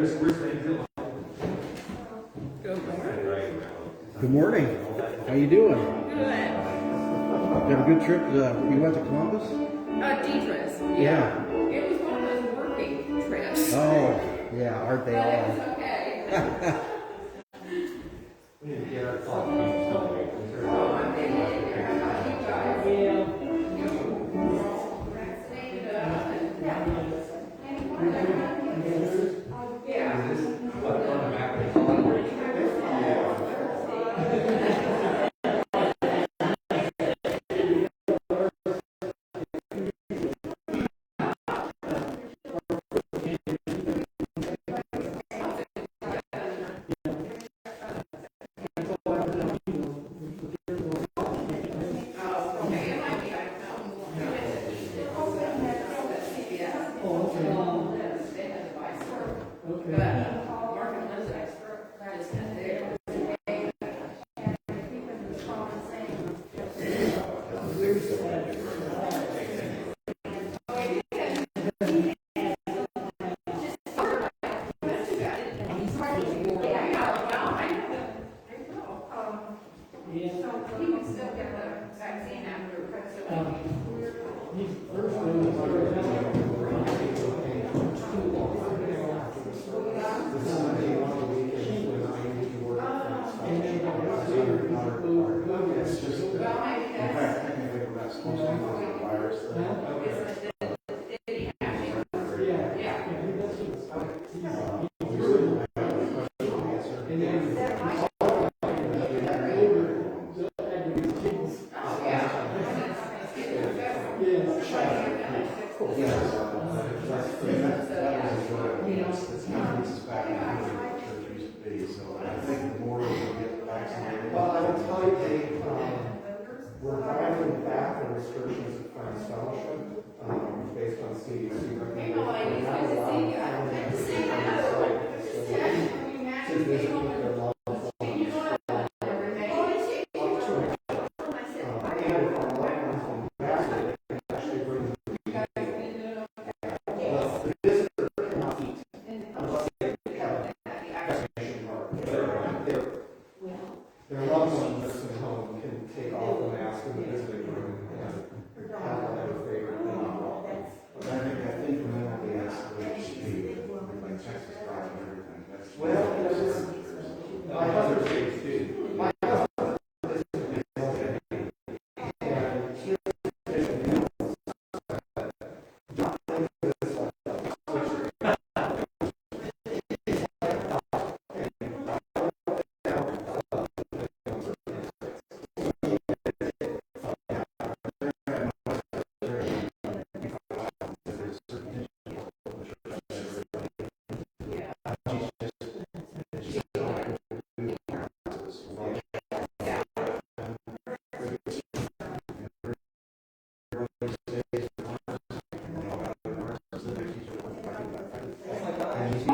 Good morning. How you doing? Good. You have a good trip? You went to Columbus? Deidre's. Yeah. It was one of those working trips. Oh, yeah. Aren't they But it all? was okay. We're dialing back the restrictions of Friends Fellowship based on CDC recommendations. To visit with their loved ones. And if our loved ones come back, they can actually bring them. The visitor cannot eat unless they have a vaccination card. Their loved one nursing home can take off the mask in the visiting room and have whatever favorite thing. But I think fundamentally that's the way it should be, like Texas drive and everything. That's Well, my husband states too. My husband is and he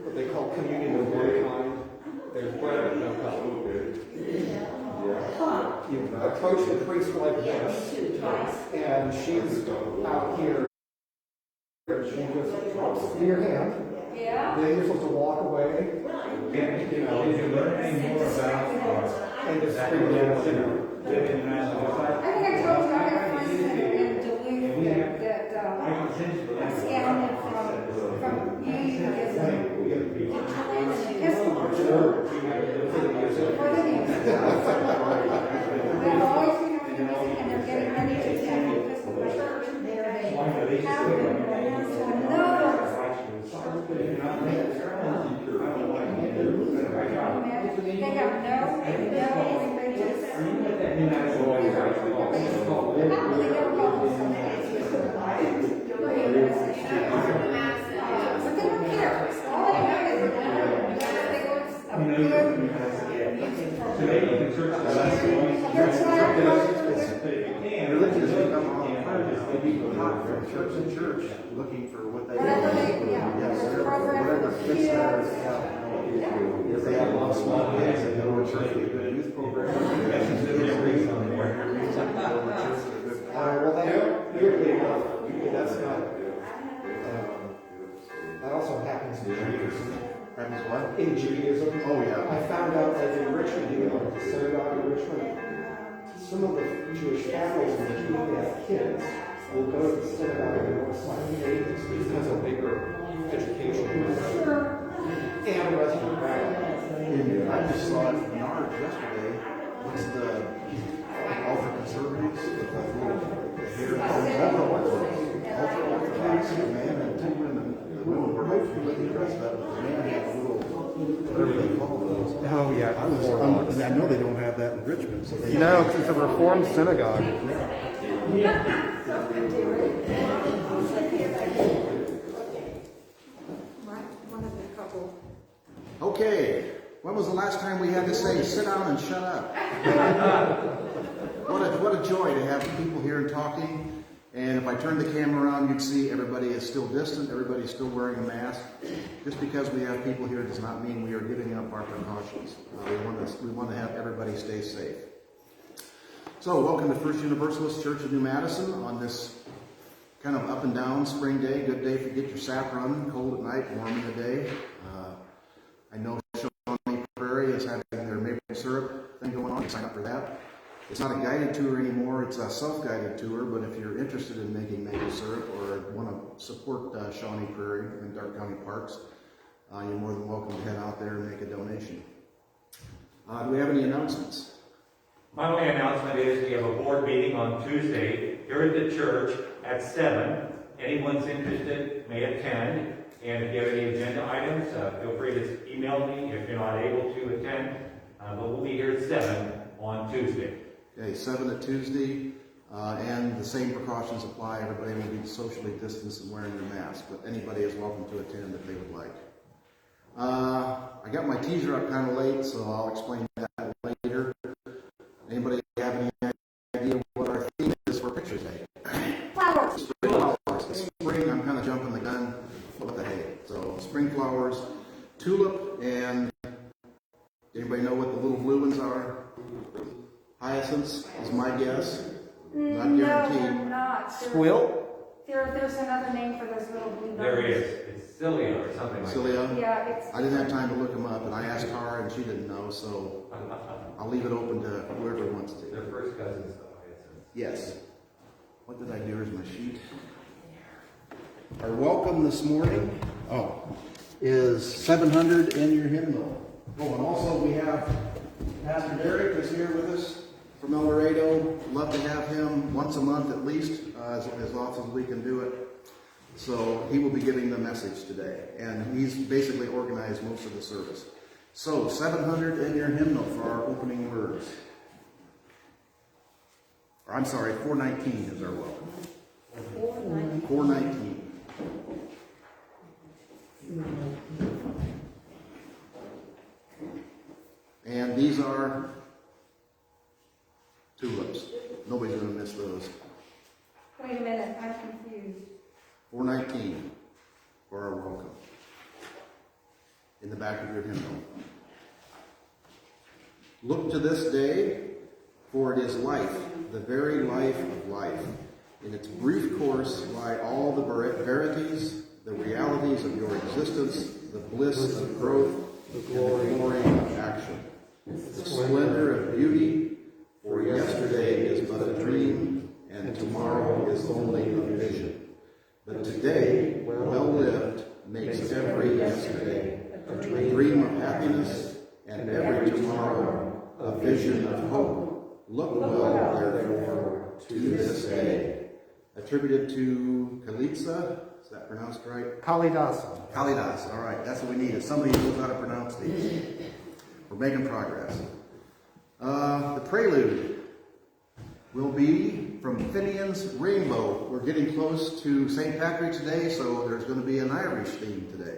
what they call communion of one kind. There's bread of no kind. You approach the priest like this, and she's out here. She just drops in your hand. Yeah. Then you're supposed to walk away. Did you learn any more about And just that scream out, living in Massachusetts? I think I told you I have friends in Duluth that scanned it from Union as a Episcopal church. For the news. They'll always be having music and they're getting ready to attend the Episcopal church. They have been to another. They have no religious. Probably never call themselves. But they don't care. All they know is they go to a good music program. That's why I'm Religion has become all the time. People hop from church to church looking for what they whatever they, Yes, program whatever for fits their, kids. if they have a lot of small kids, they go to church, they go to youth program. Well, that, weirdly enough, that's not, that also happens in Judaism. Happens what? In Judaism. Oh, yeah. I found out that in Richmond, you know, the synagogue in Richmond, some of the Jewish families, when they have kids, will go to the synagogue and go to babies because of bigger education. And a Western background. I just saw it in Menards yesterday. What's the ultra conservatives? The ultra orthodox, the man and two women. The women were hopefully dressed up, but the man had a little, whatever they call those. Oh, yeah. I know they don't have that in Richmond, so they. No, it's a Reformed synagogue. One of the couple. Okay, when was the last time we had to say, sit down and shut up? What a joy to have people here and talking. And if I turn the camera around, you'd see everybody is still distant, everybody's still wearing a mask. Just because we have people here does not mean we are giving up our precautions. We want to have everybody stay safe. So, welcome to First Universalist Church of New Madison on this kind of up and down spring day. Good day to get your sap running, cold at night, warm in the day. I know Shawnee Prairie is having their maple syrup thing going on. Sign up for that. It's not a guided tour anymore, it's a self-guided tour, but if you're interested in making maple syrup or want to support Shawnee Prairie and Dark County Parks, you're more than welcome to head out there and make a donation. Do we have any announcements? My only announcement is we have a board meeting on Tuesday here at the church at 7. Anyone's interested may attend. And if you have any agenda items, feel free to email me if you're not able to attend. But we'll be here at 7 on Tuesday. Okay, 7 at Tuesday, and the same precautions apply. Everybody will be socially distanced and wearing their mask, but anybody is welcome to attend if they would like. I got my teaser up kind of late, so I'll explain that later. Anybody have any idea what our theme is for Pictures Day? Flowers. Spring flowers. The spring, I'm kind of jumping the gun. What the hey? So spring flowers, tulip, and anybody know what the little blue ones are? Hyacinths is my guess. Not No, guaranteed. they're not. There's another name for those little blue There birds. is. It's Cilia or something like Cilia. Yeah, it's. I didn't have time to look them up, and I asked Tara, and she didn't know, so I'll leave it open to whoever wants that. to. They're first cousins, though. Yes. What did I do? Here's my sheet. Our welcome this morning, is 700 in your hymnal. Oh, and also we have Pastor Derek is here with us from El Laredo. Love to have him once a month at least, as often as we can do it. So he will be giving the message today, and he's basically organized most of the service. So 700 in your hymnal for our opening words. Or, I'm sorry, 419 is our welcome. 419. And these are tulips. Nobody's going to miss those. Wait a minute, I'm confused. 419 for our welcome. In the back of your hymnal. Look to this day, for it is life, the very life of life. In its brief course lie all the verities, the realities of your existence, the bliss of growth, and the glory of action. The splendor of beauty, for yesterday is but a dream, and tomorrow is only a vision. But today, well lived, makes every yesterday a dream of happiness, and every tomorrow a vision of hope. Look well, therefore, to this day. Attributed to Kalitsa, is that pronounced right? Kalidasa. Kalidas, all right, that's what we need, is somebody who knows how to pronounce these. We're making progress. The prelude will be from Finian's Rainbow. We're getting close to St. Patrick's Day, so there's going to be an Irish theme today.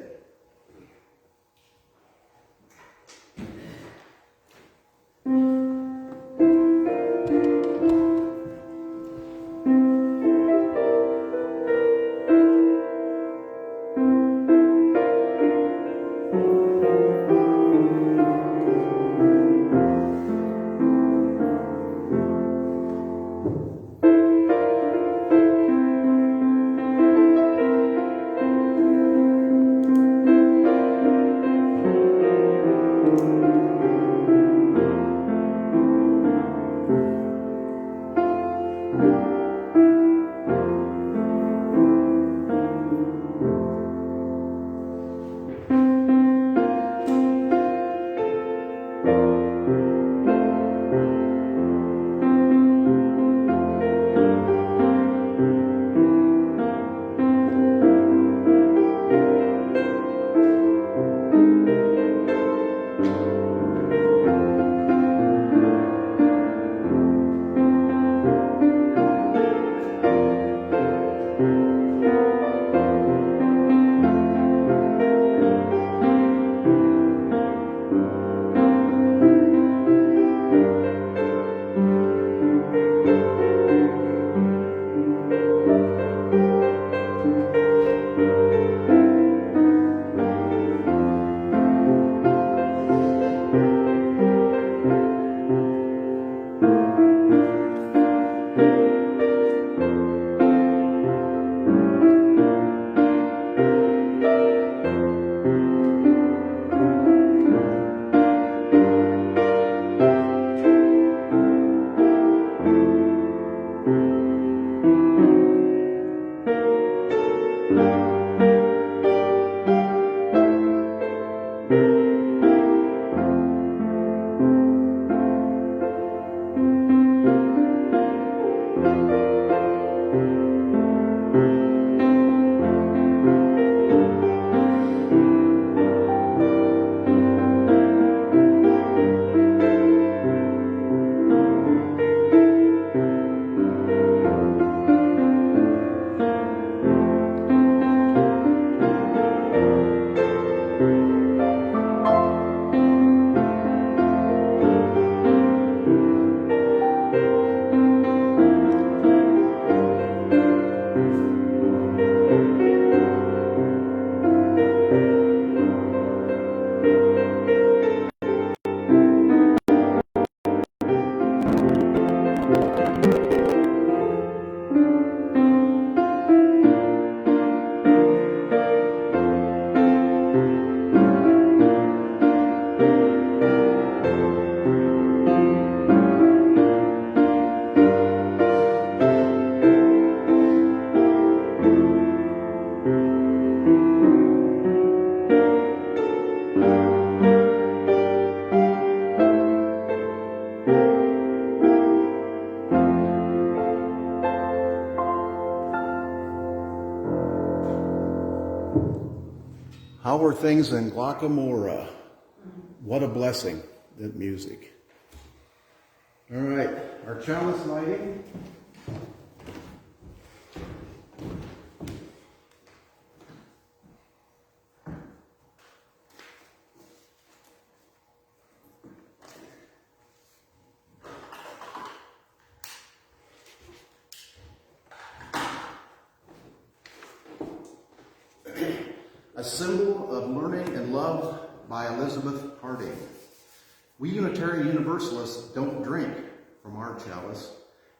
How were things in Glockamora? What a blessing, that music. All right, our chalice lighting. A Symbol of Learning and Love by Elizabeth Harding. We Unitarian Universalists don't drink from our chalice.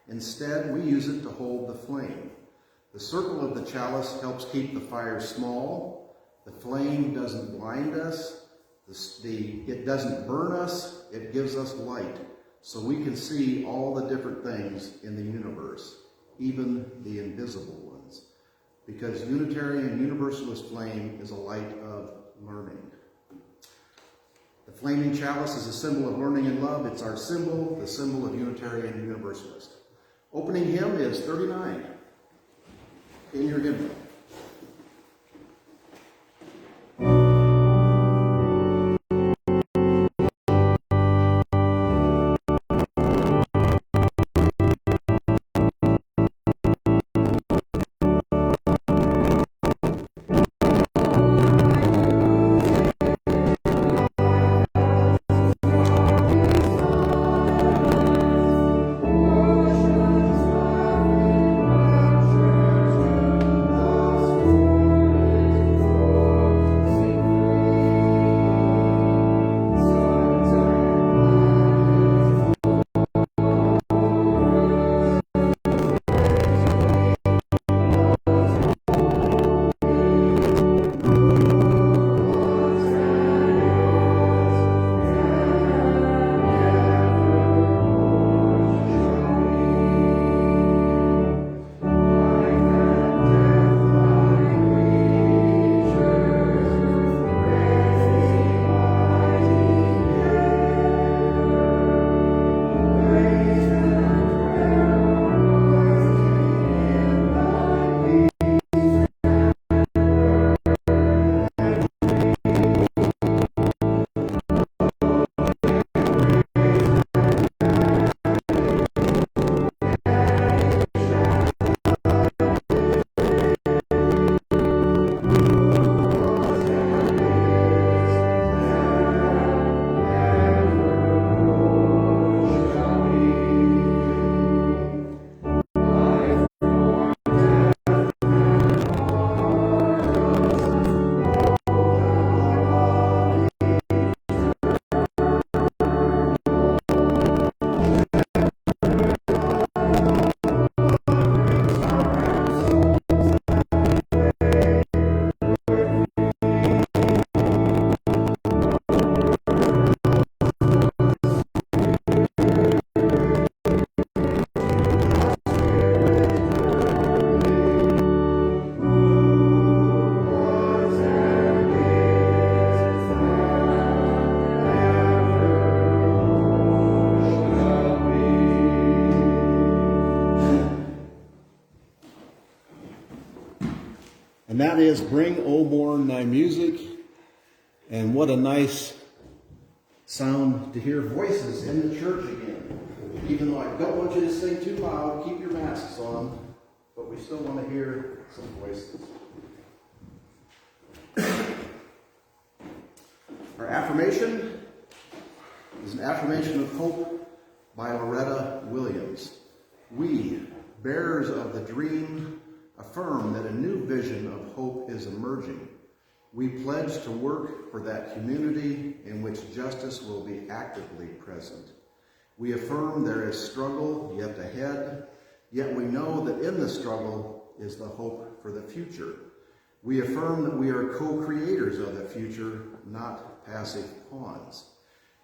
Instead, we use it to hold the flame. The circle of the chalice helps keep the fire small. The flame doesn't blind us. It doesn't burn us. It gives us light, so we can see all the different things in the universe, even the invisible ones. Because Unitarian Universalist flame is a light of learning. The flaming chalice is a symbol of learning and love. It's our symbol, the symbol of Unitarian Universalist. Opening hymn is 39 in your hymn book. And that is Bring O Morn Thy Music. And what a nice sound to hear voices in the church again. Even though I don't want you to sing too loud, keep your masks on, but we still want to hear some voices. Our affirmation is an affirmation of hope by Loretta Williams. We, bearers of the dream, affirm that a new vision of hope is emerging. We pledge to work for that community in which justice will be actively present. We affirm there is struggle yet ahead, yet we know that in the struggle is the hope for the future. We affirm that we are co-creators of the future, not passive pawns.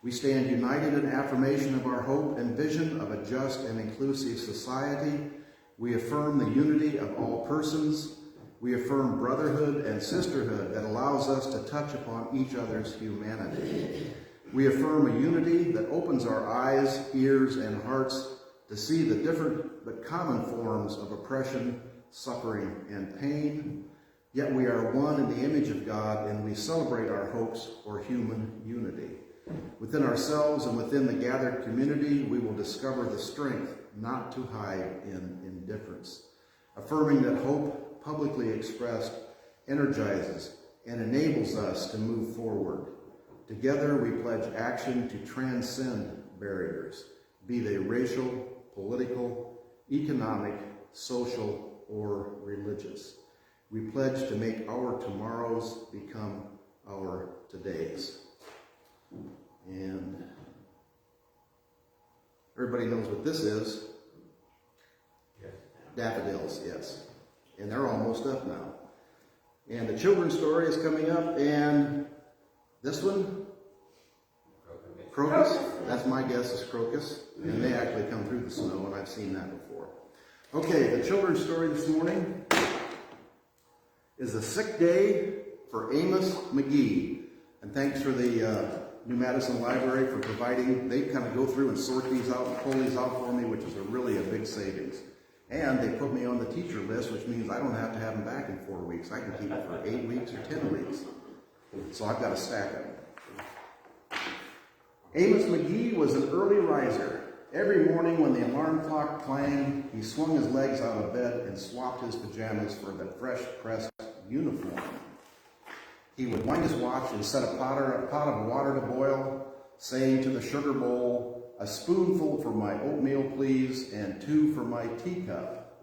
We stand united in affirmation of our hope and vision of a just and inclusive society. We affirm the unity of all persons. We affirm brotherhood and sisterhood that allows us to touch upon each other's humanity. We affirm a unity that opens our eyes, ears, and hearts to see the different but common forms of oppression, suffering, and pain. Yet we are one in the image of God, and we celebrate our hopes for human unity. Within ourselves and within the gathered community, we will discover the strength not to hide in indifference. Affirming that hope, publicly expressed, energizes and enables us to move forward. Together, we pledge action to transcend barriers, be they racial, political, economic, social, or religious. We pledge to make our tomorrows become our todays. And everybody knows what this is. Yes. Daffodils, yes. And they're almost up now. And the children's story is coming up, and this one, crocus. That's my guess is crocus. And they actually come through the snow, and I've seen that before. Okay, the children's story this morning is a sick day for Amos McGee. And thanks for the New Madison Library for providing, they kind of go through and sort these out and pull these out for me, which is really a big savings. And they put me on the teacher list, which means I don't have to have them back in 4 weeks. I can keep it for 8 weeks or 10 weeks. So I've got a stack of them. Amos McGee was an early riser. Every morning when the alarm clock clanged, he swung his legs out of bed and swapped his pajamas for the fresh pressed uniform. He would wind his watch and set a pot of water to boil, saying to the sugar bowl, "A spoonful for my oatmeal, please, and 2 for my teacup."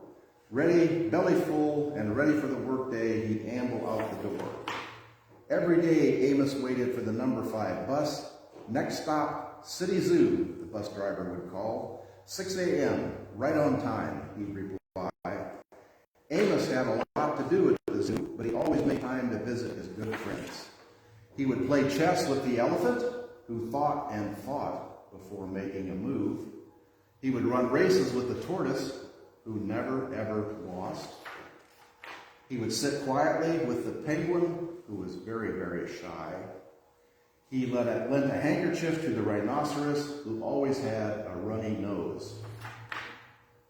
Ready, belly full, and ready for the workday, he'd amble out the door. Every day, Amos waited for the number 5 bus. Next stop, City Zoo, the bus driver would call. 6 a.m., right on time, he'd reply. Amos had a lot to do at the zoo, but he always made time to visit his good friends. He would play chess with the elephant, who thought and fought before making a move. He would run races with the tortoise, who never ever lost. He would sit quietly with the penguin, who was very, very shy. He lent a handkerchief to the rhinoceros, who always had a runny nose.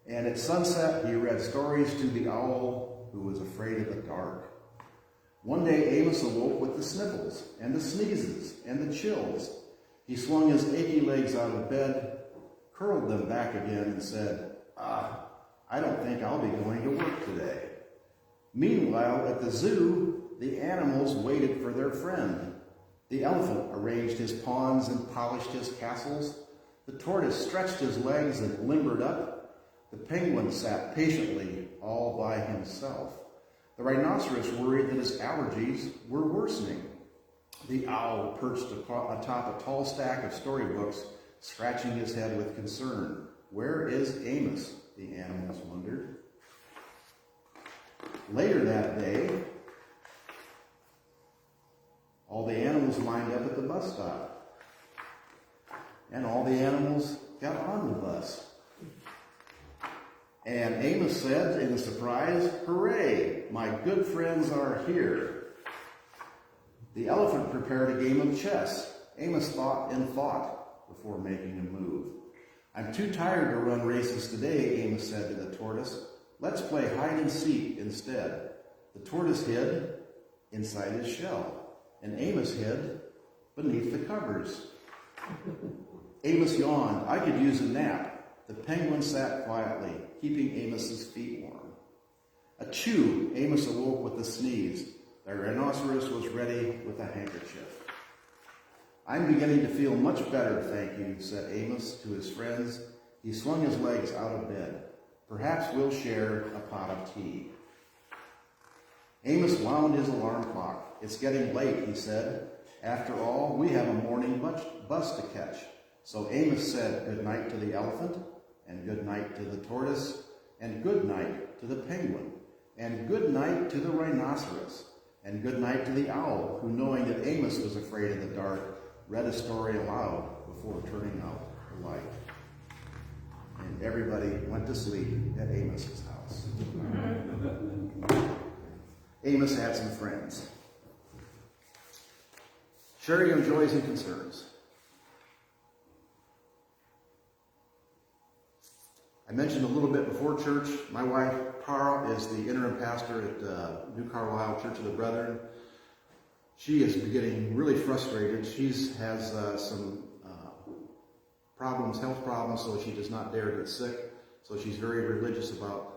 And at sunset, he read stories to the owl, who was afraid of the dark. One day, Amos awoke with the sniffles, and the sneezes, and the chills. He swung his achy legs out of bed, curled them back again, and said, I don't think I'll be going to work today. Meanwhile, at the zoo, the animals waited for their friend. The elephant arranged his pawns and polished his castles. The tortoise stretched his legs and limbered up. The penguin sat patiently all by himself. The rhinoceros worried that his allergies were worsening. The owl perched atop a tall stack of storybooks, scratching his head with concern. Where is Amos? The animals wondered. Later that day, all the animals lined up at the bus stop. And all the animals got on the bus. And Amos said in a surprise, "Hooray, my good friends are here." The elephant prepared a game of chess. Amos thought and thought before making a move. "I'm too tired to run races today," Amos said to the tortoise. "Let's play hide and seek instead." The tortoise hid inside his shell, and Amos hid beneath the covers. Amos yawned. I could use a nap. The penguin sat quietly, keeping Amos's feet warm. Achoo! Amos awoke with a sneeze. The rhinoceros was ready with a handkerchief. I'm beginning to feel much better, thank you, said Amos to his friends. He swung his legs out of bed. Perhaps we'll share a pot of tea. Amos wound his alarm clock. It's getting late, he said. After all, we have a morning bus to catch. So Amos said good night to the elephant, and good night to the tortoise, and good night to the penguin, and good night to the rhinoceros, and good night to the owl, who, knowing that Amos was afraid of the dark, read a story aloud before turning out the light. And everybody went to sleep at Amos's house. Amos had some friends. Sharing your joys and concerns. I mentioned a little bit before church, my wife, Tara, is the interim pastor at New Carlisle Church of the Brethren. She is getting really frustrated. She has some problems, health problems, so she does not dare get sick. So she's very religious about,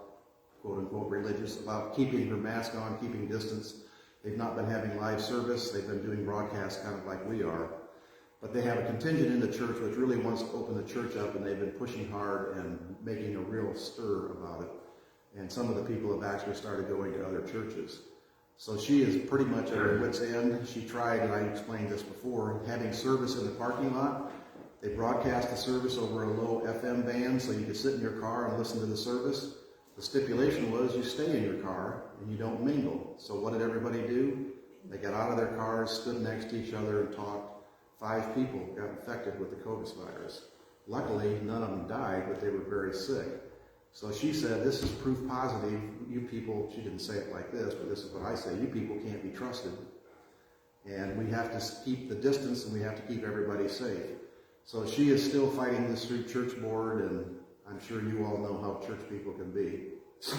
quote unquote, religious about keeping her mask on, keeping distance. They've not been having live service. They've been doing broadcasts kind of like we are. But they have a contingent in the church which really wants to open the church up, and they've been pushing hard and making a real stir about it. And some of the people have actually started going to other churches. So she is pretty much at her wit's end. She tried, and I explained this before, having service in the parking lot. They broadcast the service over a low FM band so you could sit in your car and listen to the service. The stipulation was you stay in your car and you don't mingle. So what did everybody do? They got out of their cars, stood next to each other, and talked. 5 people got infected with the COVID virus. Luckily, none of them died, but they were very sick. So she said, this is proof positive. You people, she didn't say it like this, but this is what I say, you people can't be trusted. And we have to keep the distance, and we have to keep everybody safe. So she is still fighting this through church board, and I'm sure you all know how church people can be. So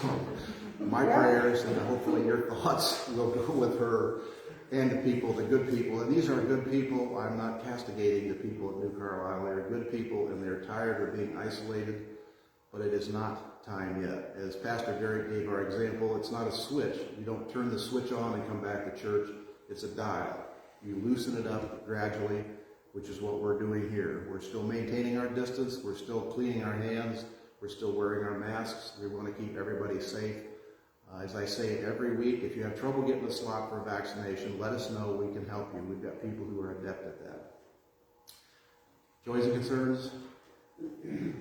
my prayers and hopefully your thoughts will go with her and the people, the good people. And these are good people. I'm not castigating the people at New Carlisle. They're good people, and they're tired of being isolated, but it is not time yet. As Pastor Derek gave our example, it's not a switch. You don't turn the switch on and come back to church. It's a dial. You loosen it up gradually, which is what we're doing here. We're still maintaining our distance. We're still cleaning our hands. We're still wearing our masks. We want to keep everybody safe. As I say every week, if you have trouble getting a slot for a vaccination, let us know. We can help you. We've got people who are adept at that. Joys and concerns?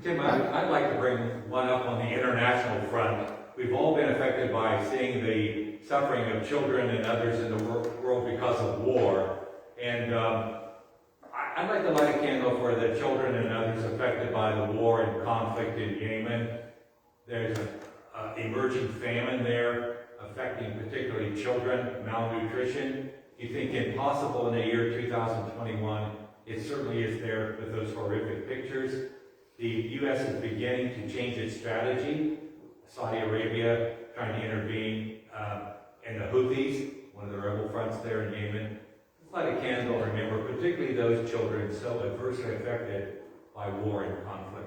Tim, I'd like to bring one up on the international front. We've all been affected by seeing the suffering of children and others in the world because of war. And I'd like to light a candle for the children and others affected by the war and conflict in Yemen. There's an emerging famine there affecting particularly children, malnutrition. You think impossible in the year 2021. It certainly is there with those horrific pictures. The U.S. is beginning to change its strategy. Saudi Arabia trying to intervene, and the Houthis, one of the rebel fronts there in Yemen. Let's light a candle, remember, particularly those children so adversely affected by war and conflict.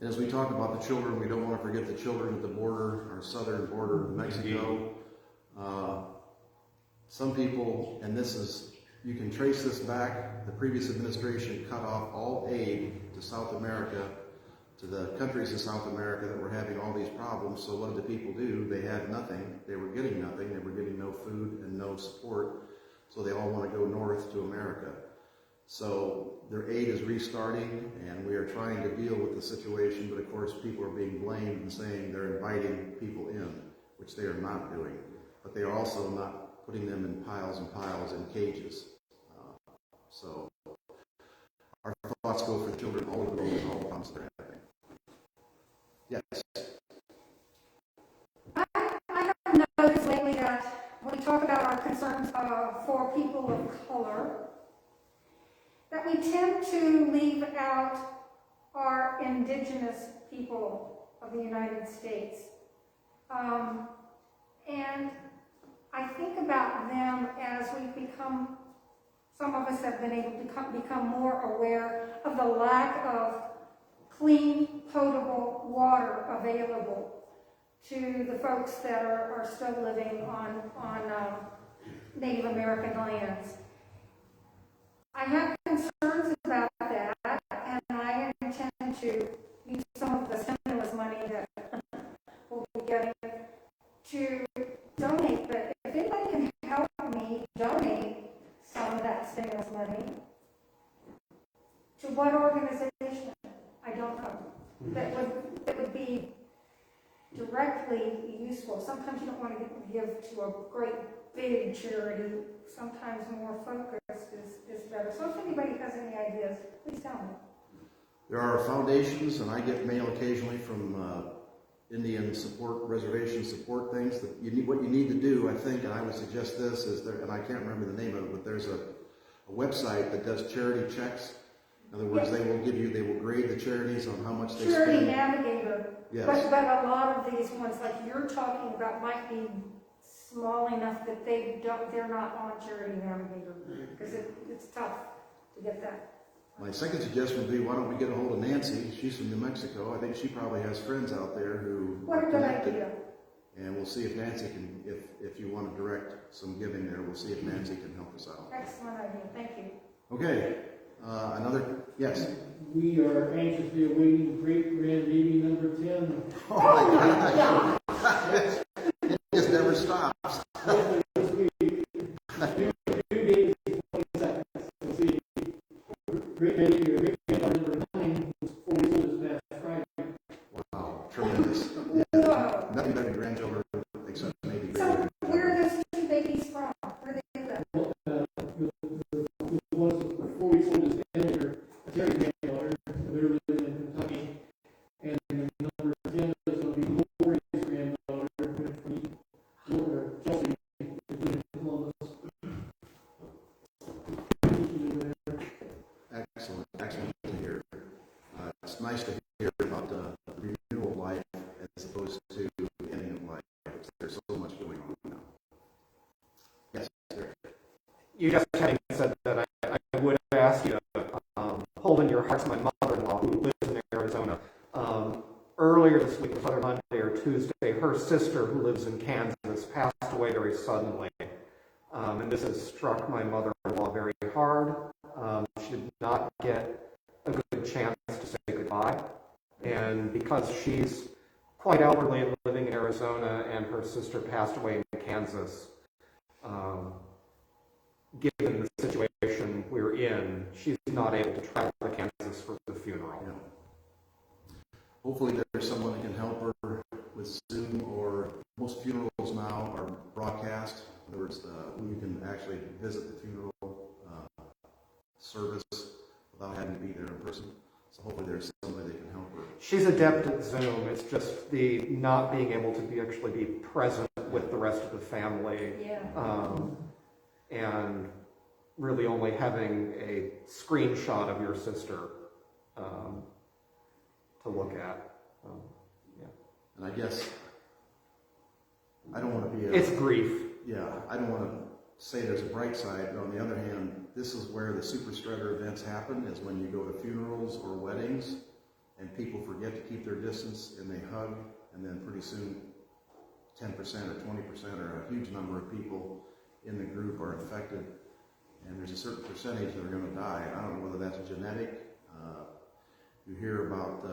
And as we talk about the children, we don't want to forget the children at the border, our southern border of Mexico. Some people, and this is, you can trace this back, the previous administration cut off all aid to South America, to the countries in South America that were having all these problems. So what did the people do? They had nothing. They were getting nothing. They were getting no food and no support. So they all want to go north to America. So their aid is restarting, and we are trying to deal with the situation, but of course people are being blamed and saying they're inviting people in, which they are not doing. But they are also not putting them in piles and piles in cages. So our thoughts go for the children all over the world and all the problems they're having. Yes? I have noticed lately that when we talk about our concerns for people of color, that we tend to leave out our indigenous people of the United States. And I think about them as we've become, some of us have been able to become more aware of the lack of clean, potable water available to the folks that are still living on Native American lands. I have concerns about that, and I intend to use some of the stimulus money that we'll be getting to donate. But if anybody can help me donate some of that stimulus money, to what organization? I don't know. That would be directly useful. Sometimes you don't want to give to a great big charity. Sometimes more focused is better. So if anybody has any ideas, please tell me. There are foundations, and I get mail occasionally from Indian support, reservation support things. That what you need to do, I think, and I would suggest this, is there, and I can't remember the name of it, but there's a website that does charity checks. In other words, Yes. they will grade the charities on how much they Charity spend. Navigator. Yes. But a lot of these ones, like you're talking about, might be small enough that they're not on Charity Navigator because it's tough to get that. My second suggestion would be, why don't we get a hold of Nancy? She's from New Mexico. I think she probably has friends out there who What a are good connected. idea. And we'll see if Nancy can, if you want to direct some giving there, we'll see if Nancy can help us out. Excellent idea. Thank you. Okay, yes. We are anxiously awaiting great-grandbaby number 10. Oh my gosh. It just never stops. Due date is 22nd. We'll see. Great-grandbaby or great-granddaughter number 9 was 4 years old this past Friday. Wow, tremendous. Yeah, Whoa. nothing better than grandchildren, except maybe So great. where are those two babies from? Where they live? The ones that were 4 weeks old is Emily, her Terry granddaughter. They're living in Kentucky. And number 10 is going to be Lori's granddaughter from Chelsea, in Columbus. Excellent to hear. It's nice to hear about the renewal of life as opposed to the ending of life. There's so much going on now. Yes, sir. You just having said that, I would ask you to hold in your hearts my mother-in-law who lives in Arizona. Earlier this week, whether Monday or Tuesday, her sister who lives in Kansas passed away very suddenly. And this has struck my mother-in-law very hard. She did not get a good chance to say goodbye. And because she's quite elderly and living in Arizona and her sister passed away in Kansas, given the situation we're in, she's not able to travel to Kansas for the funeral. Yeah. Hopefully there's someone that can help her with Zoom, or most funerals now are broadcast. In other words, you can actually visit the funeral service without having to be there in person. So hopefully there's somebody that can help her. She's adept at Zoom. It's just the not being able to actually be present with the rest of the family. Yeah. And really only having a screenshot of your sister to look at. Yeah. And I guess I don't want to be It's grief. yeah, I don't want to say there's a bright side, but on the other hand, this is where the super spreader events happen, is when you go to funerals or weddings and people forget to keep their distance and they hug, and then pretty soon 10% or 20% or a huge number of people in the group are infected, and there's a certain percentage that are going to die. I don't know whether that's genetic. You hear about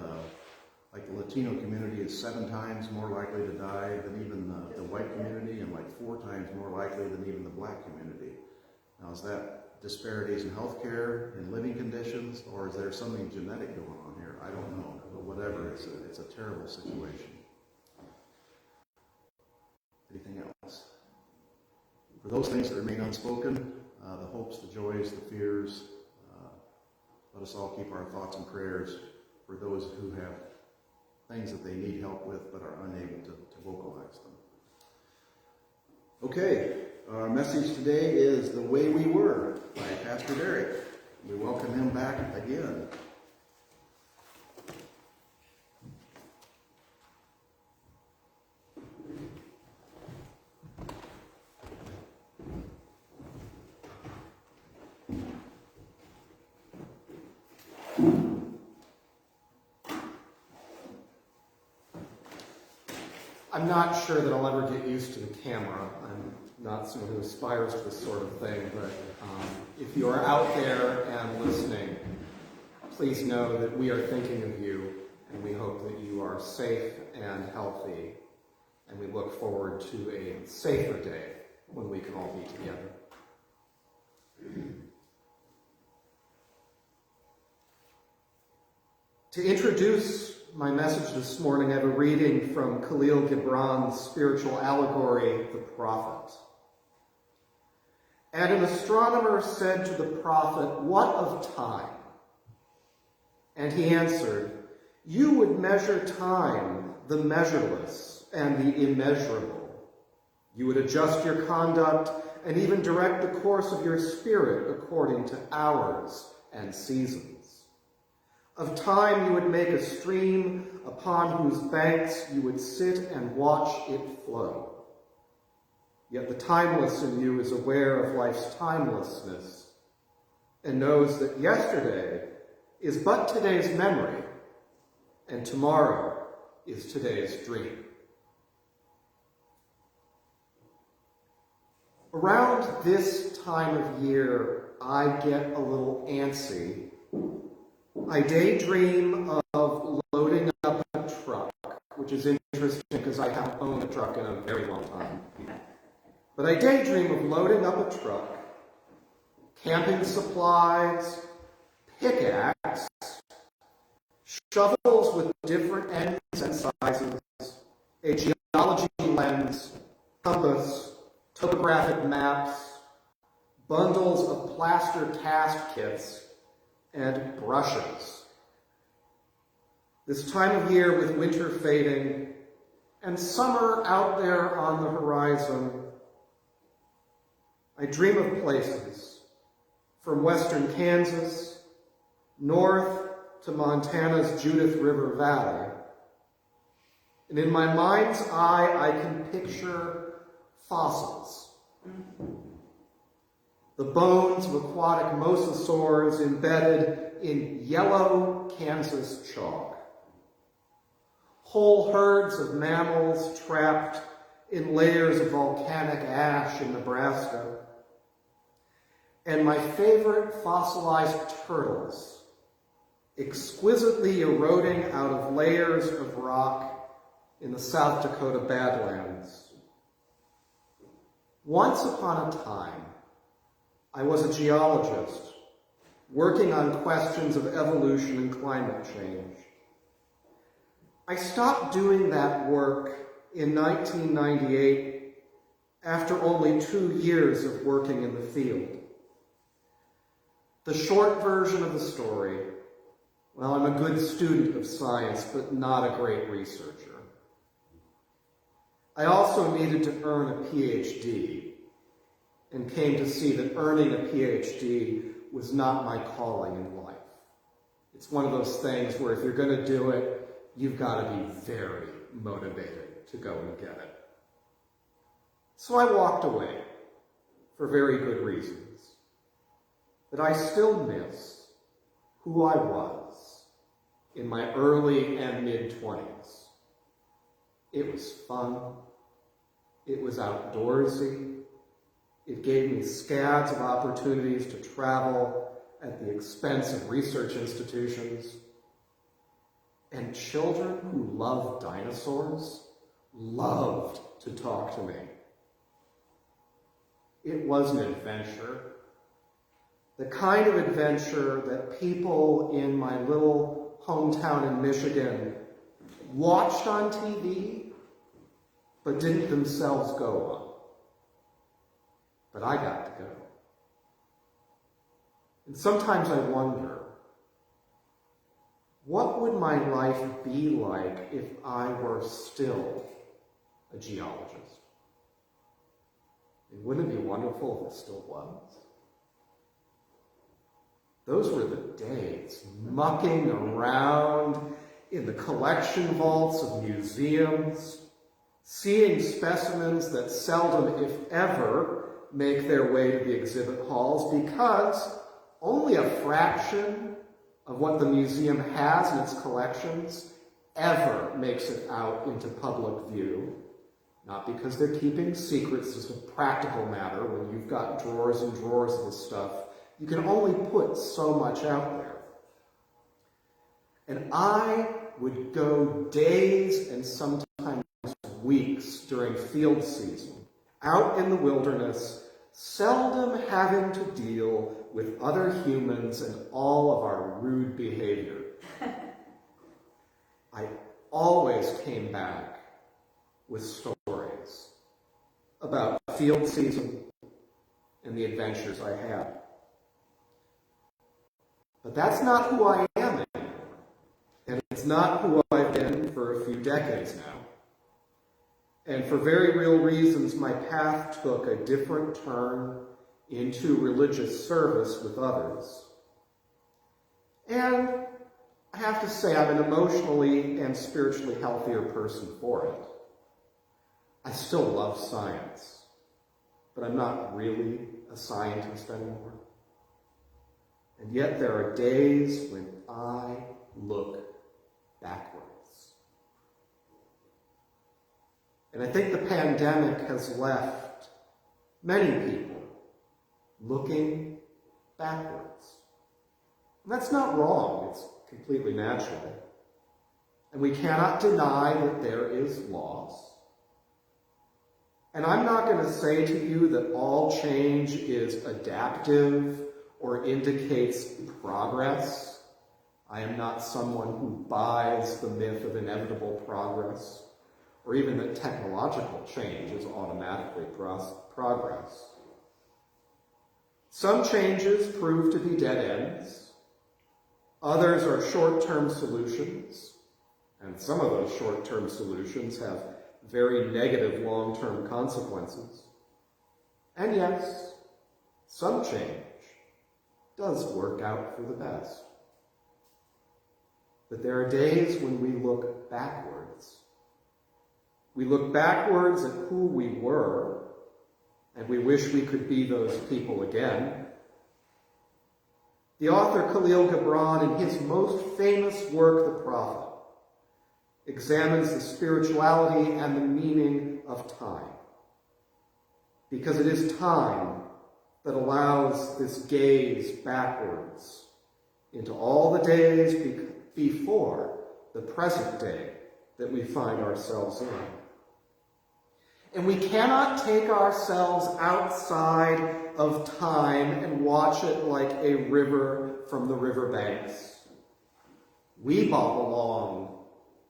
like the Latino community is 7 times more likely to die than even the white community, and like 4 times more likely than even the black community. Now, is that disparities in healthcare, in living conditions, or is there something genetic going on here? I don't know, but whatever, it's a terrible situation. Anything else? For those things that remain unspoken, the hopes, the joys, the fears, let us all keep our thoughts and prayers for those who have things that they need help with but are unable to vocalize them. Okay, our message today is The Way We Were by Pastor Derek. We welcome him back again. I'm not sure that I'll ever get used to the camera. I'm not someone who aspires to this sort of thing, but if you are out there and listening, please know that we are thinking of you, and we hope that you are safe and healthy, and we look forward to a safer day when we can all be together. To introduce my message this morning, I have a reading from Khalil Gibran's spiritual allegory, The Prophet. And an astronomer said to the prophet, "What of time?" And he answered, "You would measure time, the measureless and the immeasurable. You would adjust your conduct and even direct the course of your spirit according to hours and seasons. Of time you would make a stream upon whose banks you would sit and watch it flow. Yet the timeless in you is aware of life's timelessness and knows that yesterday is but today's memory and tomorrow is today's dream." Around this time of year, I get a little antsy. I daydream of loading up a truck, which is interesting because I haven't owned a truck in a very long time. But I daydream of loading up a truck, camping supplies, pickaxe, shovels with different ends and sizes, a geology lens, compass, topographic maps, bundles of plaster cast kits, and brushes. This time of year with winter fading and summer out there on the horizon, I dream of places from western Kansas, north to Montana's Judith River Valley. And in my mind's eye, I can picture fossils. The bones of aquatic mosasaurs embedded in yellow Kansas chalk. Whole herds of mammals trapped in layers of volcanic ash in Nebraska. And my favorite fossilized turtles, exquisitely eroding out of layers of rock in the South Dakota Badlands. Once upon a time, I was a geologist working on questions of evolution and climate change. I stopped doing that work in 1998 after only 2 years of working in the field. The short version of the story, well, I'm a good student of science, but not a great researcher. I also needed to earn a PhD, and came to see that earning a PhD was not my calling in life. It's one of those things where if you're going to do it, you've got to be very motivated to go and get it. So I walked away for very good reasons. But I still miss who I was in my early and mid-20s. It was fun. It was outdoorsy. It gave me scads of opportunities to travel at the expense of research institutions. And children who loved dinosaurs loved to talk to me. It was an adventure. The kind of adventure that people in my little hometown in Michigan watched on TV, but didn't themselves go on. But I got to go. And sometimes I wonder, what would my life be like if I were still a geologist? And wouldn't it be wonderful if it still was? Those were the days, mucking around in the collection vaults of museums, seeing specimens that seldom, if ever, make their way to the exhibit halls because only a fraction of what the museum has in its collections ever makes it out into public view. Not because they're keeping secrets, as a practical matter. When you've got drawers and drawers of this stuff, you can only put so much out there. And I would go days and sometimes weeks during field season out in the wilderness, seldom having to deal with other humans and all of our rude behavior. I always came back with stories about field season and the adventures I had. But that's not who I am anymore. And it's not who I've been for a few decades now. And for very real reasons, my path took a different turn into religious service with others. And I have to say, I'm an emotionally and spiritually healthier person for it. I still love science, but I'm not really a scientist anymore. And yet there are days when I look backwards. And I think the pandemic has left many people looking backwards. And that's not wrong, it's completely natural. And we cannot deny that there is loss. And I'm not going to say to you that all change is adaptive or indicates progress. I am not someone who buys the myth of inevitable progress, or even that technological change is automatically progress. Some changes prove to be dead ends. Others are short-term solutions, and some of those short-term solutions have very negative long-term consequences. And yes, some change does work out for the best. But there are days when we look backwards. We look backwards at who we were, and we wish we could be those people again. The author Khalil Gibran, in his most famous work, The Prophet, examines the spirituality and the meaning of time. Because it is time that allows this gaze backwards into all the days before the present day that we find ourselves in. And we cannot take ourselves outside of time and watch it like a river from the riverbanks. We bob along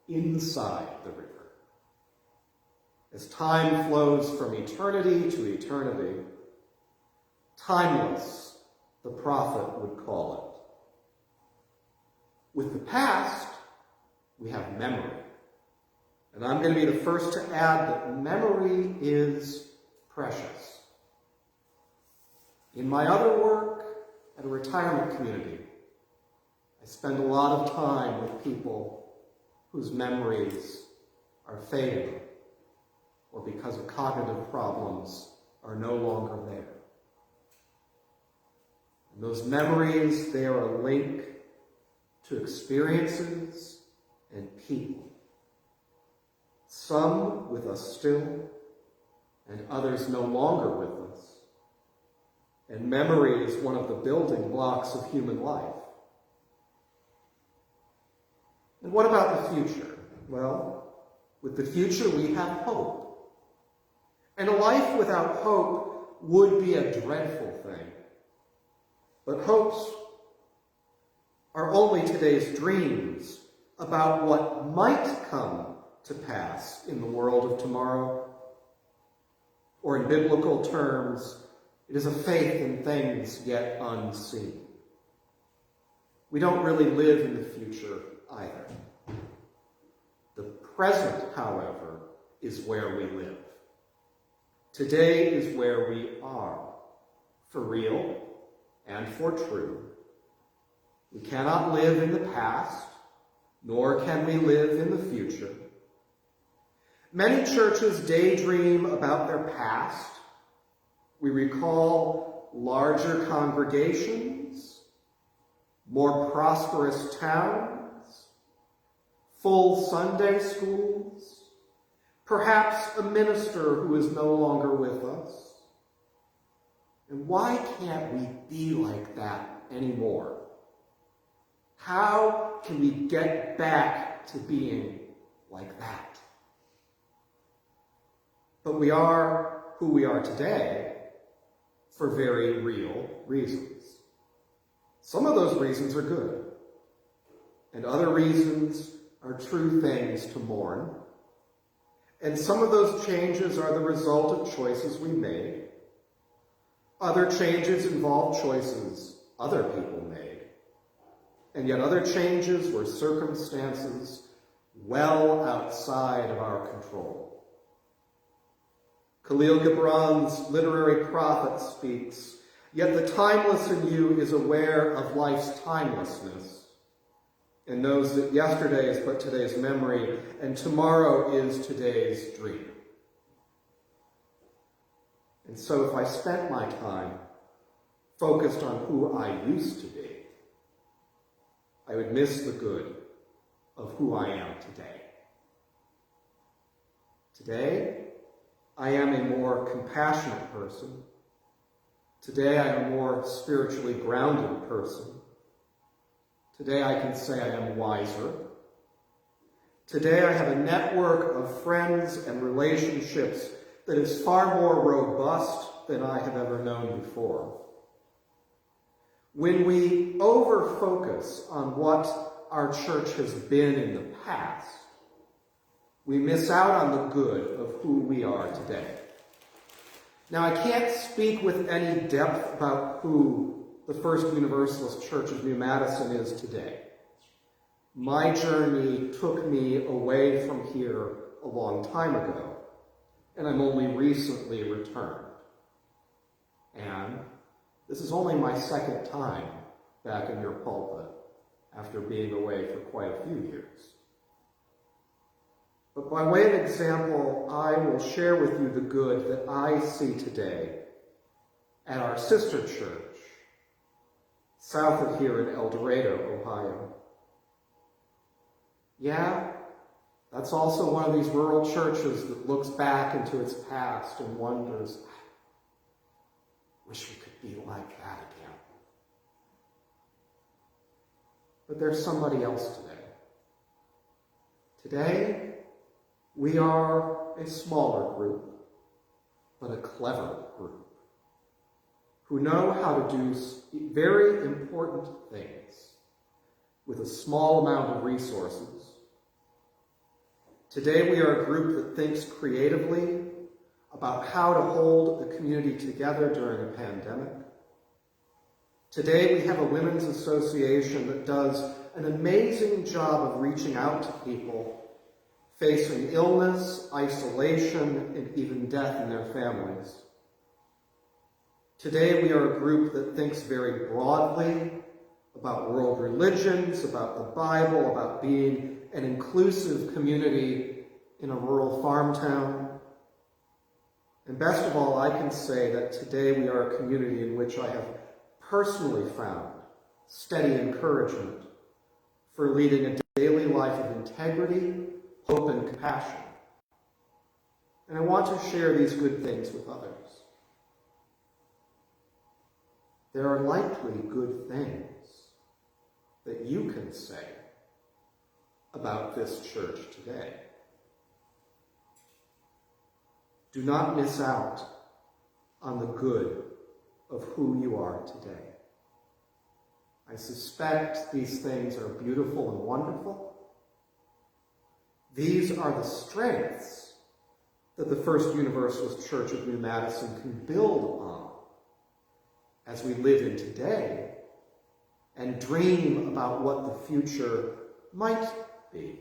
inside the river. As time flows from eternity to eternity, timeless, the prophet would call it. With the past, we have memory. And I'm going to be the first to add that memory is precious. In my other work at a retirement community, I spend a lot of time with people whose memories are fading, or because of cognitive problems are no longer there. And those memories, they are a link to experiences and people. Some with us still, and others no longer with us. And memory is one of the building blocks of human life. And what about the future? Well, with the future we have hope. And a life without hope would be a dreadful thing. But hopes are only today's dreams about what might come to pass in the world of tomorrow. Or in biblical terms, it is a faith in things yet unseen. We don't really live in the future either. The present, however, is where we live. Today is where we are, for real and for true. We cannot live in the past, nor can we live in the future. Many churches daydream about their past. We recall larger congregations, more prosperous towns, full Sunday schools, perhaps a minister who is no longer with us. And why can't we be like that anymore? How can we get back to being like that? But we are who we are today for very real reasons. Some of those reasons are good, and other reasons are true things to mourn. And some of those changes are the result of choices we made. Other changes involve choices other people made. And yet other changes were circumstances well outside of our control. Khalil Gibran's literary prophet speaks, "Yet the timeless in you is aware of life's timelessness and knows that yesterday is but today's memory and tomorrow is today's dream." And so if I spent my time focused on who I used to be, I would miss the good of who I am today. Today, I am a more compassionate person. Today, I am a more spiritually grounded person. Today, I can say I am wiser. Today, I have a network of friends and relationships that is far more robust than I have ever known before. When we over-focus on what our church has been in the past, we miss out on the good of who we are today. Now, I can't speak with any depth about who the First Universalist Church of New Madison is today. My journey took me away from here a long time ago, and I'm only recently returned. And this is only my second time back in your pulpit after being away for quite a few years. But by way of example, I will share with you the good that I see today at our sister church, south of here in El Dorado, Ohio. Yeah, that's also one of these rural churches that looks back into its past and wonders, wish we could be like that again. But there's somebody else today. Today, we are a smaller group, but a clever group, who know how to do very important things with a small amount of resources. Today we are a group that thinks creatively about how to hold the community together during a pandemic. Today we have a women's association that does an amazing job of reaching out to people facing illness, isolation, and even death in their families. Today we are a group that thinks very broadly about world religions, about the Bible, about being an inclusive community in a rural farm town. And best of all, I can say that today we are a community in which I have personally found steady encouragement for leading a daily life of integrity, hope, and compassion. And I want to share these good things with others. There are likely good things that you can say about this church today. Do not miss out on the good of who you are today. I suspect these things are beautiful and wonderful. These are the strengths that the First Universalist Church of New Madison can build on as we live in today and dream about what the future might be.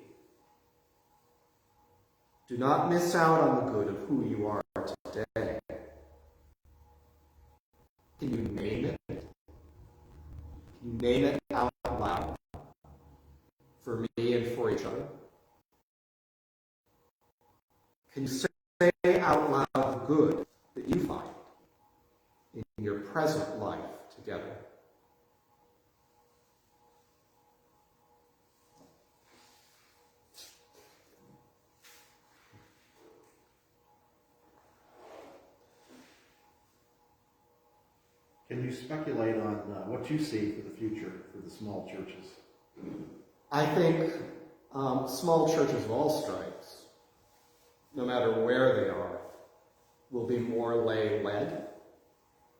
Do not miss out on the good of who you are today. Can you name it? Can you name it out loud for me and for each other? Can you say out loud the good that you find in your present life together? can you speculate on what you see for the future for the small churches? I think small churches of all stripes, no matter where they are, will be more lay-led.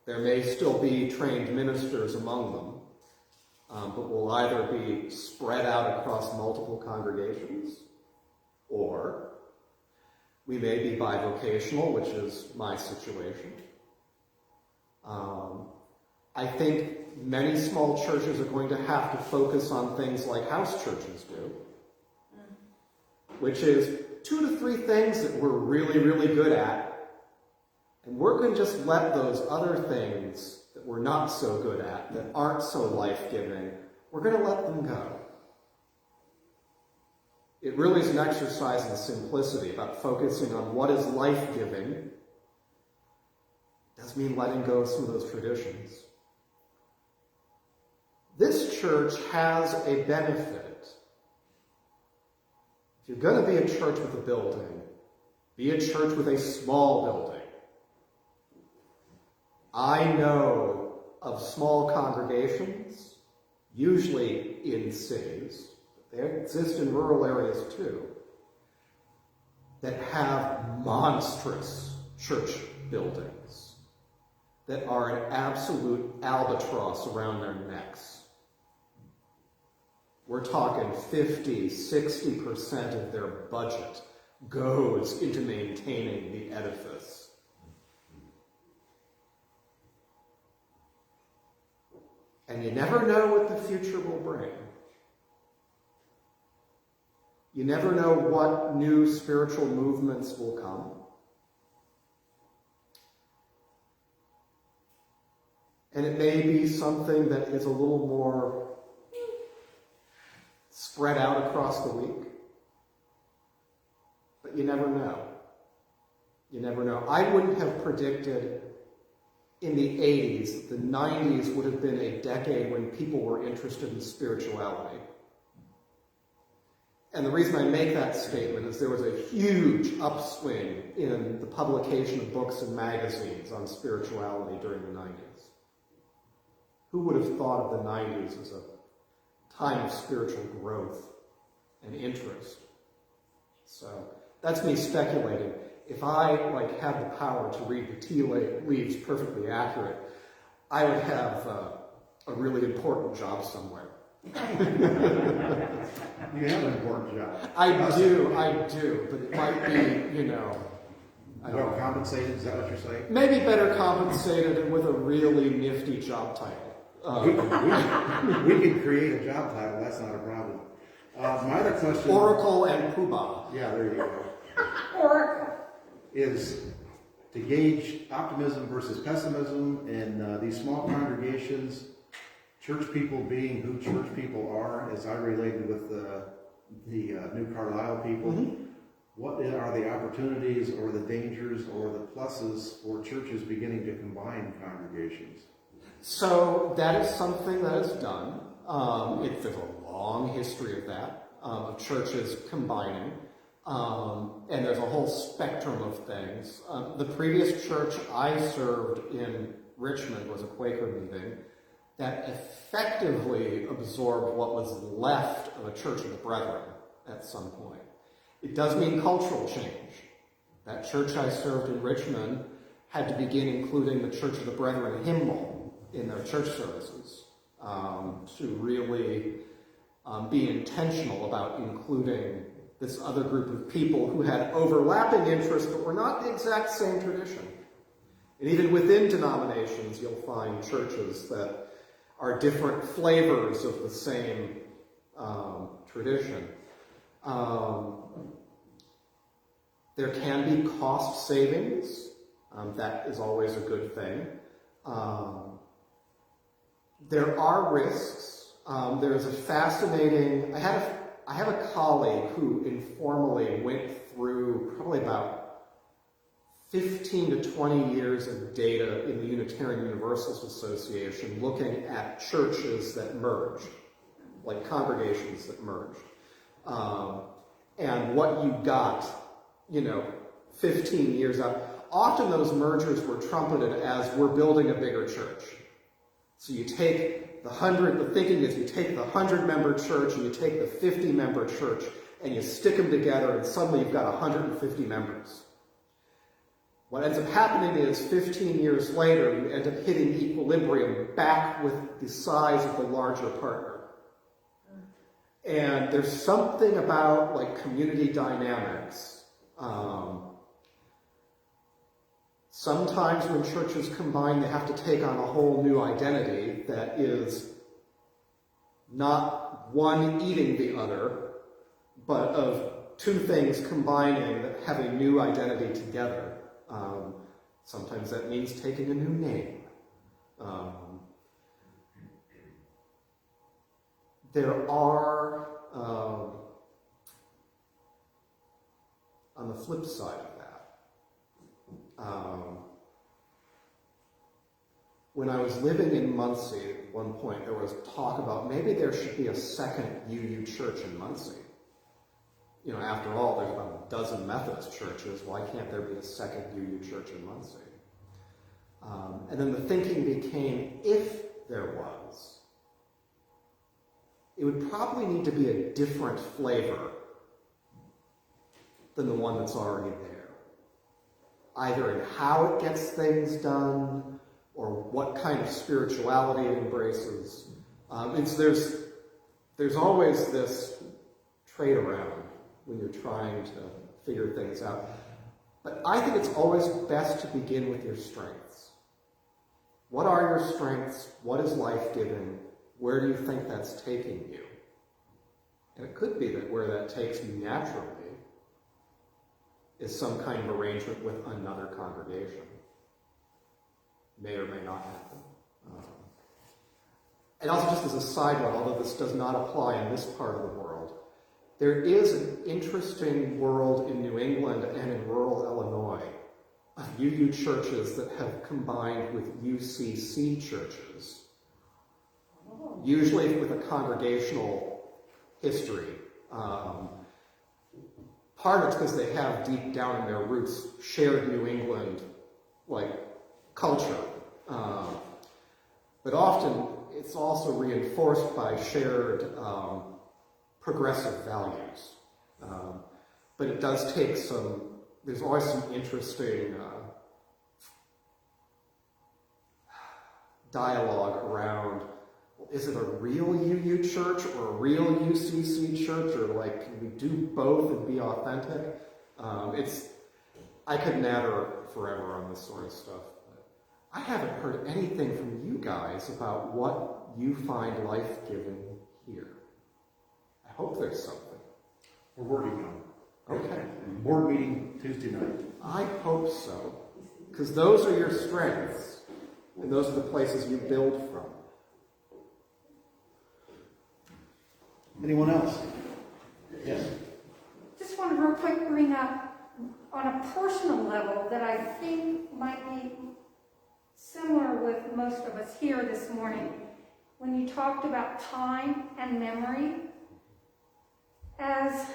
There may still be trained ministers among them, but will either be spread out across multiple congregations, or we may be bivocational, which is my situation. I think many small churches are going to have to focus on things like house churches do, which is 2 to 3 things that we're really, really good at, and we're going to just let those other things that we're not so good at, that aren't so life-giving, we're going to let them go. It really is an exercise in simplicity, about focusing on what is life-giving. It does mean letting go of some of those traditions. This church has a benefit. If you're going to be a church with a building, be a church with a small building. I know of small congregations, usually in cities, they exist in rural areas too, that have monstrous church buildings that are an absolute albatross around their necks. We're talking 50, 60% of their budget goes into maintaining the edifice. And you never know what the future will bring. You never know what new spiritual movements will come. And it may be something that is a little more spread out across the week. But you never know. You never know. I wouldn't have predicted in the 80s that the 90s would have been a decade when people were interested in spirituality. And the reason I make that statement is there was a huge upswing in the publication of books and magazines on spirituality during the 90s. Who would have thought of the 90s as a time of spiritual growth and interest? So that's me speculating. If I had the power to read the tea leaves perfectly accurate, I would have a really important job somewhere. You have an important job. I do, but it might be, Well compensated, is that what you're saying? maybe better compensated and with a really nifty job title. We can create a job title, that's not a problem. My other question... Oracle and Poobah. Yeah, there you go. Oracle. Is to gauge optimism versus pessimism in these small congregations, church people being who church people are, as I related with the New Carlisle people. Mm-hmm. What are the opportunities or the dangers or the pluses for churches beginning to combine congregations? So that is something that is done. There's a long history of that, of churches combining. And there's a whole spectrum of things. The previous church I served in Richmond was a Quaker meeting that effectively absorbed what was left of a Church of the Brethren at some point. It does mean cultural change. That church I served in Richmond had to begin including the Church of the Brethren hymnal in their church services to really be intentional about including this other group of people who had overlapping interests but were not the exact same tradition. And even within denominations, you'll find churches that are different flavors of the same tradition. There can be cost savings. That is always a good thing. There are risks. There's a fascinating... I have a colleague who informally went through probably about 15 to 20 years of data in the Unitarian Universalist Association looking at churches that merged, like congregations that merged. And what you got, 15 years out. Often those mergers were trumpeted as we're building a bigger church. So you take the thinking is you take the 100-member church and you take the 50-member church and you stick them together and suddenly you've got 150 members. What ends up happening is 15 years later, you end up hitting equilibrium back with the size of the larger partner. And there's something about like community dynamics. Sometimes when churches combine, they have to take on a whole new identity that is not one eating the other, but of two things combining that have a new identity together. Sometimes that means taking a new name. There are, on the flip side of that, when I was living in Muncie, at one point there was talk about maybe there should be a second UU church in Muncie. You know, after all, there's about a dozen Methodist churches. Why can't there be a second UU church in Muncie? And then the thinking became, if there was, it would probably need to be a different flavor than the one that's already there. Either in how it gets things done, or what kind of spirituality it embraces. There's always this trade around when you're trying to figure things out. But I think it's always best to begin with your strengths. What are your strengths? What is life-giving? Where do you think that's taking you? And it could be that where that takes you naturally is some kind of arrangement with another congregation. May or may not happen. And also just as a side note, although this does not apply in this part of the world, there is an interesting world in New England and in rural Illinois of UU churches that have combined with UCC churches, usually with a congregational history. Part of it's because they have deep down in their roots shared New England culture. But often it's also reinforced by shared progressive values. But it does take there's always some interesting dialogue around, is it a real UU church or a real UCC church, or can we do both and be authentic? I could natter forever on this sort of stuff. But I haven't heard anything from you guys about what you find life-giving here. I hope there's something. We're working on it. Okay. Board meeting Tuesday night. I hope so. Because those are your strengths. And those are the places you build from. Anyone else? Yes. Just want to real quick bring up on a personal level that I think might be similar with most of us here this morning. When you talked about time and memory, as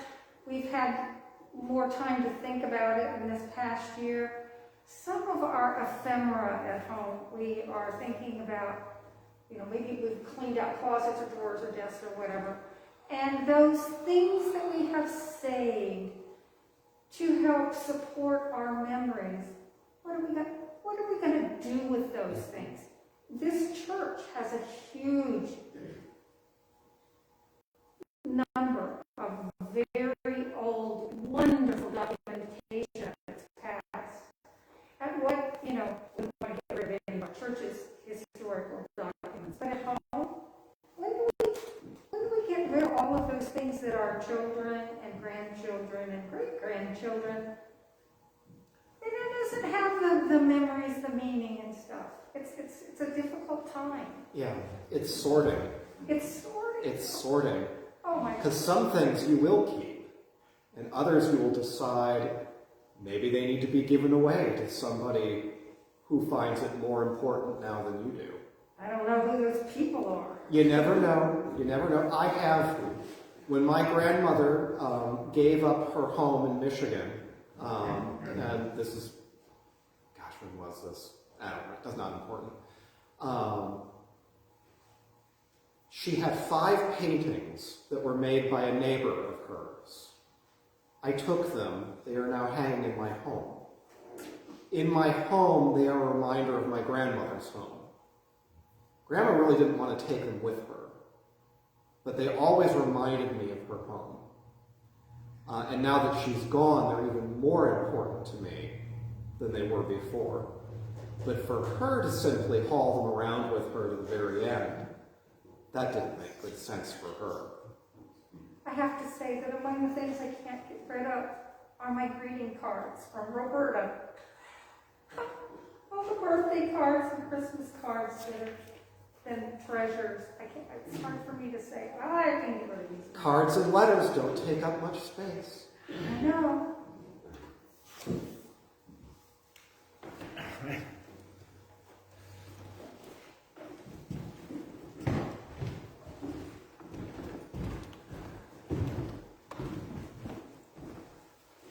we've had more time to think about it in this past year, some of our ephemera at home, we are thinking about, maybe we've cleaned out closets or drawers or desks or whatever. And those things that we have saved to help support our memories, what are we going to do with those things? This church has a huge number of very old, wonderful documentation that's passed. And we want to get rid of any of our church's historical documents. But at home, when do we get rid of all of those things that our children and grandchildren and great-grandchildren, and it doesn't have the memories, the meaning and stuff. It's a difficult time. Yeah, it's sorting. It's sorting. Oh my God. Because some things you will keep, and others you will decide maybe they need to be given away to somebody who finds it more important now than you do. I don't know who those people are. You never know. You never know. When my grandmother gave up her home in Michigan, and this is, when was this? I don't know. That's not important. She had 5 paintings that were made by a neighbor of hers. I took them. They are now hanging in my home. In my home, they are a reminder of my grandmother's home. Grandma really didn't want to take them with her, but they always reminded me of her home. And now that she's gone, they're even more important to me than they were before. But for her to simply haul them around with her to the very end, that didn't make good sense for her. I have to say that among the things I can't get rid of are my greeting cards from Roberta. All the birthday cards and Christmas cards that have been treasures. It's hard for me to say. I can get rid of these. Cards and letters don't take up much space. I know.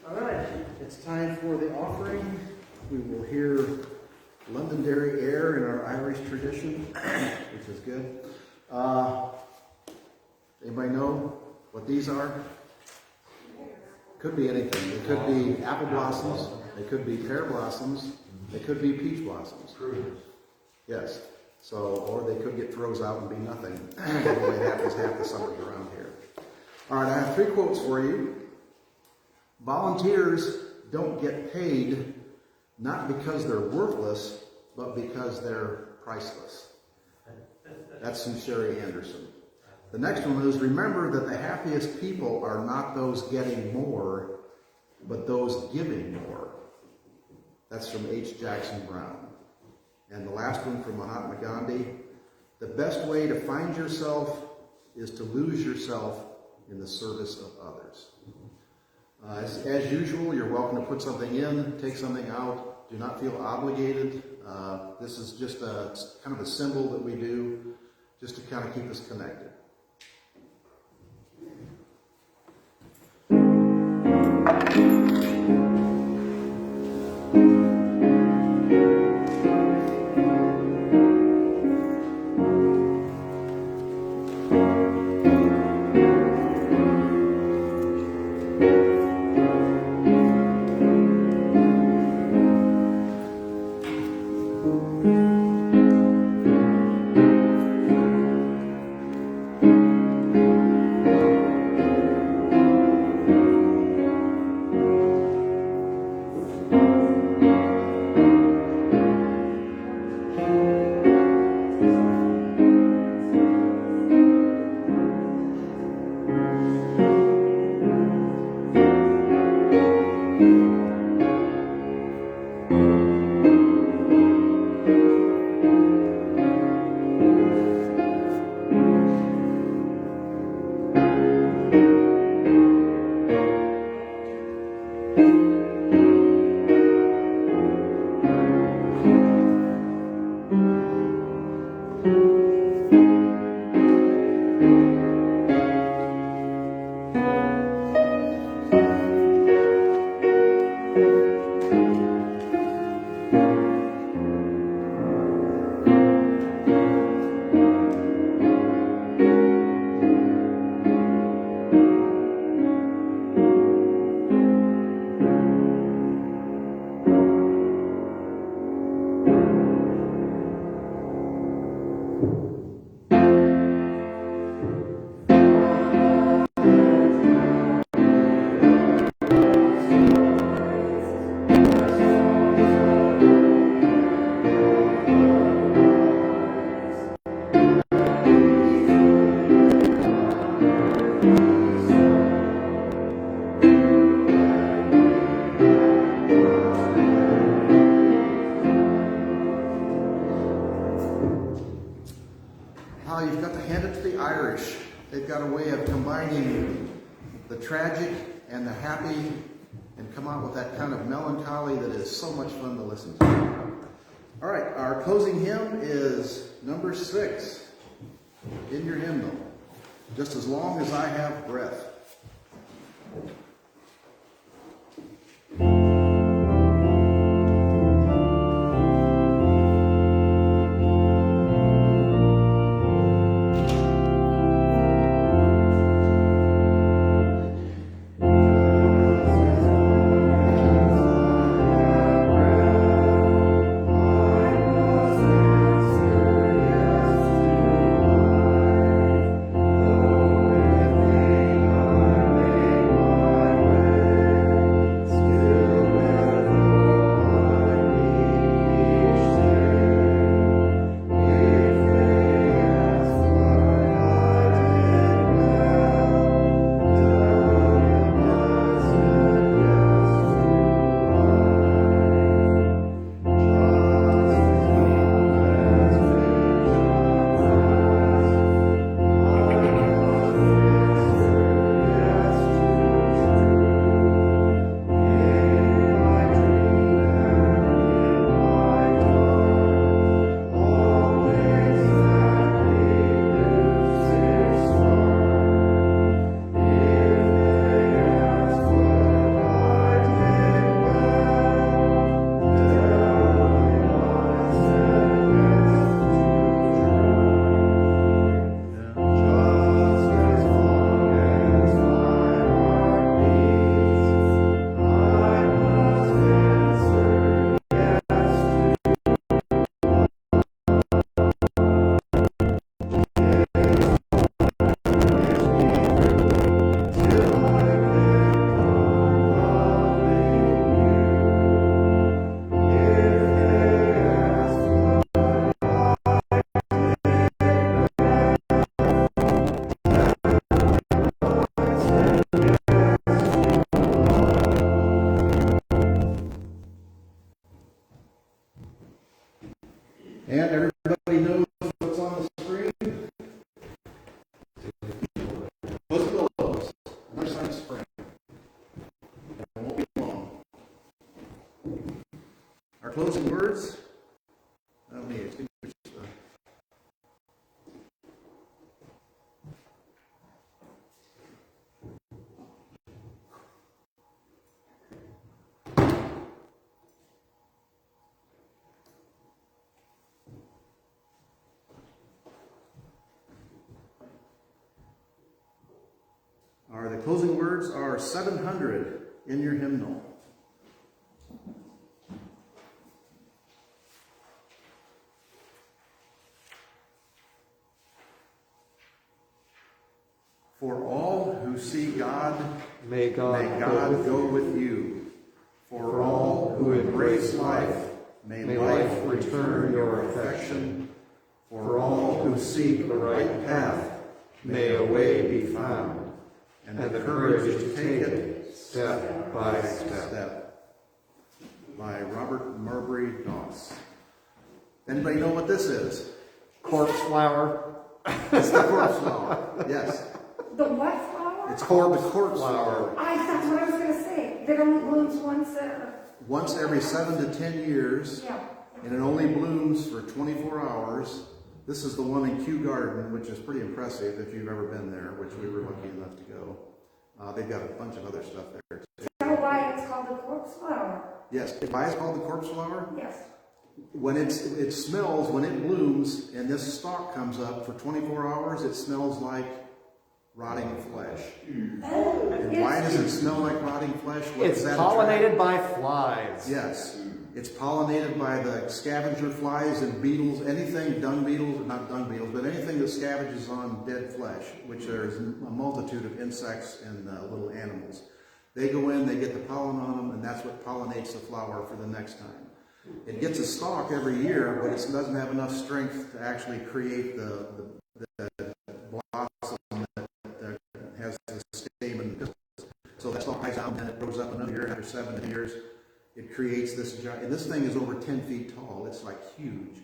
All right, it's time for the offering. We will hear Londonderry air in our Irish tradition, which is good. Anybody know what these are? Could be anything. They could be apple blossoms. They could be pear blossoms. They could be peach blossoms. Yes. So, or they could get froze out and be nothing. The way it happens half the summers around here. All right, I have 3 quotes for you. Volunteers don't get paid not because they're worthless, but because they're priceless. That's from Sherry Anderson. The next one is, remember that the happiest people are not those getting more, but those giving more. That's from H. Jackson Brown. And the last one from Mahatma Gandhi, the best way to find yourself is to lose yourself in the service of others. As usual, you're welcome to put something in, take something out. Do not feel obligated. This is just kind of a symbol that we do just to kind of keep us connected. You've got to hand it to the Irish. They've got a way of combining the tragic and the happy and come out with that kind of melancholy that is so much fun to listen to. All right, our closing hymn is number 6 in your hymnal, Just As Long As I Have Breath. Both pillows. Another sign of spring. It won't be long. Our closing words. Let me extinguish the. The closing words are 700 in your hymnal. For all who see God, May God go with you. For all who embrace life, may life return your affection. For all who seek the right path, may a way be found, and the courage to take it step by step. By Robert Marbury Doss. Anybody know what this is? Corpse flower. It's the corpse flower. Yes. The what flower? It's called the corpse flower. That's what I was going to say. That only blooms Once every 7 to 10 years. Yeah. And it only blooms for 24 hours. This is the one in Kew Garden, which is pretty impressive if you've ever been there, which we were lucky enough to go. They've got a bunch of other stuff there too. Is that why it's called the corpse flower? Yes. Why it's called the corpse flower? Yes. When it smells, when it blooms and this stalk comes up for 24 hours, it smells like rotting flesh. Oh, And why does it smell like rotting flesh? What It's does that pollinated by flies. Yes. It's pollinated by the scavenger flies and beetles, anything, dung beetles, not dung beetles, but anything that scavenges on dead flesh, which there's a multitude of insects and little animals. They go in, they get the pollen on them, and that's what pollinates the flower for the next time. It gets a stalk every year, but it doesn't have enough strength to actually create the blossom that has the stamen. So that stalk dies down and it grows up another year. After 7 years, it creates this giant, and this thing is over 10 feet tall. It's like huge.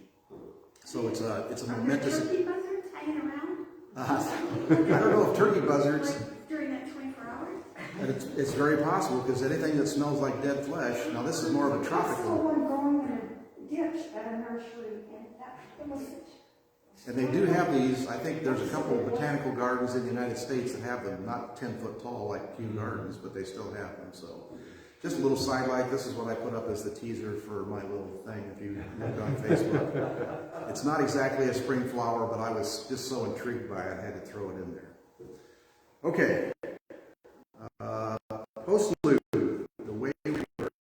So it's a momentous. Are there turkey buzzards hanging around? I don't know if turkey buzzards. Like during that 24 hours? And it's very possible because anything that smells like dead flesh. Now this is more of a I saw tropical. one growing in a ditch at a nursery, and it was. And they do have these. I think there's a couple of botanical gardens in the United States that have them, not 10 foot tall like Kew Gardens, but they still have them. So. Just a little sidelight. This is what I put up as the teaser for my little thing. If you look on Facebook, it's not exactly a spring flower, but I was just so intrigued by it, I had to throw it in there. Okay. Postlude, the way we work.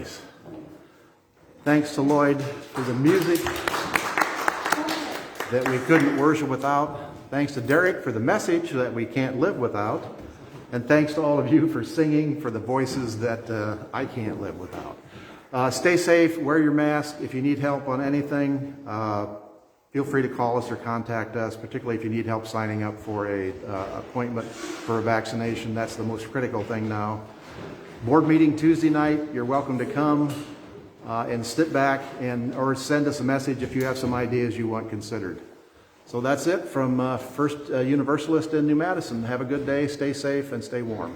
place. Thanks to Lloyd for the music that we couldn't worship without. Thanks to Derek for the message that we can't live without. And thanks to all of you for singing, for the voices that I can't live without. Stay safe, wear your mask. If you need help on anything, feel free to call us or contact us, particularly if you need help signing up for a appointment for a vaccination. That's the most critical thing now. Board meeting Tuesday night, you're welcome to come and sit back or send us a message if you have some ideas you want considered. So that's it from First Universalist in New Madison. Have a good day, stay safe, and stay warm.